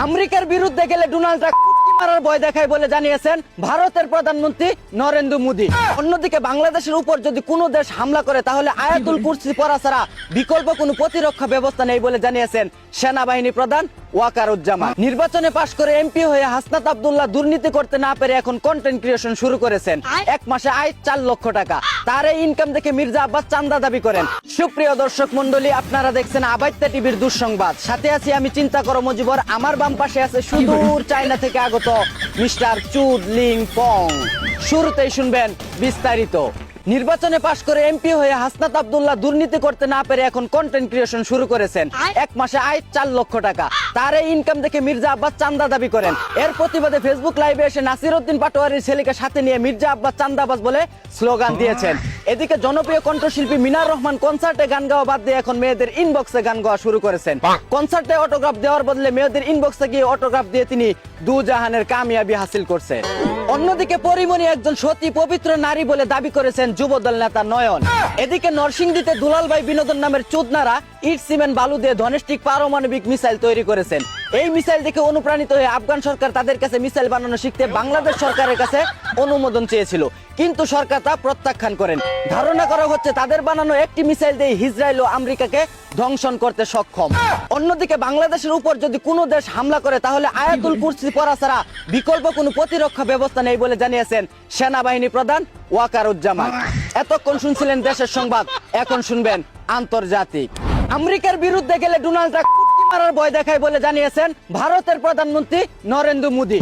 আমেরিকার বিরুদ্ধে গেলে ডোনাল্ড ট্রাম্প কুটকি মারার ভয় দেখায় বলে জানিয়েছেন ভারতের প্রধানমন্ত্রী নরেন্দ্র মোদী। অন্যদিকে বাংলাদেশের উপর যদি কোনো দেশ হামলা করে তাহলে আয়াতুল কুরসি পড়া ছাড়া বিকল্প কোনো প্রতিরক্ষা ব্যবস্থা নেই বলে জানিয়েছেন সেনাবাহিনী প্রধান ওয়াকারুজ্জামান। নির্বাচনে পাশ করে এমপি হয়ে হাসনাত আব্দুল্লাহ দুর্নীতি করতে না পেরে এখন কন্টেন্ট ক্রিয়েশন শুরু করেছেন। এক মাসে আয় 4 লক্ষ টাকা। তার এই ইনকাম দেখে মির্জা আব্বাস চান্দা দাবি করেন। সুপ্রিয় দর্শক মন্ডলী, আপনারা দেখছেন আবাইত্যা টিভির দুঃসংবাদ। সাথে আছি আমি চিন্তা করো মজিবর। আমার বাম পাশে আছে সুদূর চায়না থেকে আগত মিস্টার চুদ লিং পং। শুরুতেই শুনবেন বিস্তারিত। নির্বাচনে পাশ করে এমপি হয়ে হাসনাত আব্দুল্লাহ দুর্নীতি করতে না পেরে এখন কন্টেন্ট ক্রিয়েশন শুরু করেছেন। এক মাসে আয় 4 লক্ষ টাকা। তার এই ইনকাম দেখে মির্জা আব্বাস চান্দা দাবি করেন। এর প্রতিবাদে ফেসবুক লাইভে এসে নাসিরউদ্দিন পাটোয়ারির ছেলেকে সাথে নিয়ে মির্জা আব্বাস চান্দাবাজ বলে স্লোগান দিয়েছেন। এদিকে জনপ্রিয় কণ্ঠশিল্পী মিনার রহমান কনসার্টে গান গাওয়া বাদ দিয়ে এখন মেয়েদের ইনবক্সে গান গাওয়া শুরু করেছেন। কনসার্টে অটোগ্রাফ দেওয়ার বদলে মেয়েদের ইনবক্সে গিয়ে অটোগ্রাফ দিয়ে তিনি দুজাহানের কামিয়াবি হাসিল করছেন। অন্যদিকে পরিমণি একজন সতী পবিত্র নারী বলে দাবি করেছেন যুবদল নেতা নয়ন। এদিকে নরসিংদীতে দুলালভাই বিনোদন নামের চোদনারা ইট সিমেন্ট বালু দিয়ে ধনেষ্টিক পারমাণবিক মিসাইল তৈরি করেছেন। এই মিসাইল দেখে অনুপ্রাণিত হয়ে আফগান সরকার তাদের কাছে মিসাইল বানানো শিখতে বাংলাদেশ সরকারের কাছে অনুমোদন চেয়েছিল, কিন্তু সরকার তা প্রত্যাখ্যান করেন। ধারণা করা হচ্ছে তাদের বানানো একটি মিসাইল দিয়ে ইসরায়েল ও আমেরিকাকে ধ্বংসন করতে সক্ষম। অন্যদিকে বাংলাদেশের উপর যদি কোনো দেশ হামলা করে তাহলে আয়াতুল কুরসি পড়া ছাড়া বিকল্প কোনো প্রতিরক্ষা ব্যবস্থা নেই বলে জানিয়েছেন সেনাবাহিনী প্রধান ওয়াকারুজ্জামান। এতক্ষণ শুনছিলেন দেশের সংবাদ, এখন শুনবেন আন্তর্জাতিক। আমেরিকার বিরুদ্ধে গেলে ডোনাল্ড ট্রাম্প কুটকি মারার ভয় দেখায় বলে জানিয়েছেন ভারতের প্রধানমন্ত্রী নরেন্দ্র মোদী।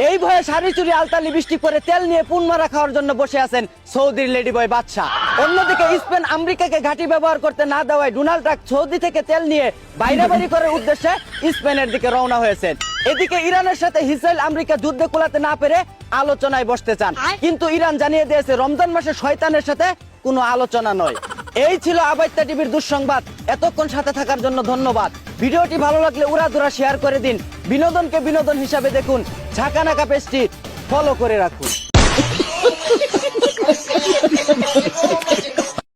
এই ভয়ে শাড়ি চুরি আলতা লিপস্টিক পরে তেল নিয়ে পুনমারা খাওয়ার জন্য বসে আছেন সৌদির লেডি বয় বাদশা। অন্যদিকে স্পেন আমেরিকাকে ঘাঁটি ব্যবহার করতে না দেওয়ায় ডোনাল্ড ট্রাম্প সৌদি থেকে তেল নিয়ে বাইরাবাড়ি করার উদ্দেশ্যে স্পেনের দিকে রওনা হয়েছেন। এদিকে ইরানের সাথে ইসরায়েল আমেরিকা যুদ্ধে কুলাতে না পেরে আলোচনায় বসতে চান, কিন্তু ইরান জানিয়ে দিয়েছে রমজান মাসে শয়তানের সাথে কোনো আলোচনা নয়। এই ছিল আবাইত্যা টিভির দুঃসংবাদ। এতক্ষণ সাথে থাকার জন্য ধন্যবাদ। ভিডিওটি ভালো লাগলে উড়াধুরা শেয়ার করে দিন। বিনোদনকে বিনোদন হিসাবে দেখুন। ঝাঁকানাকা পেজটি ফলো করে রাখুন।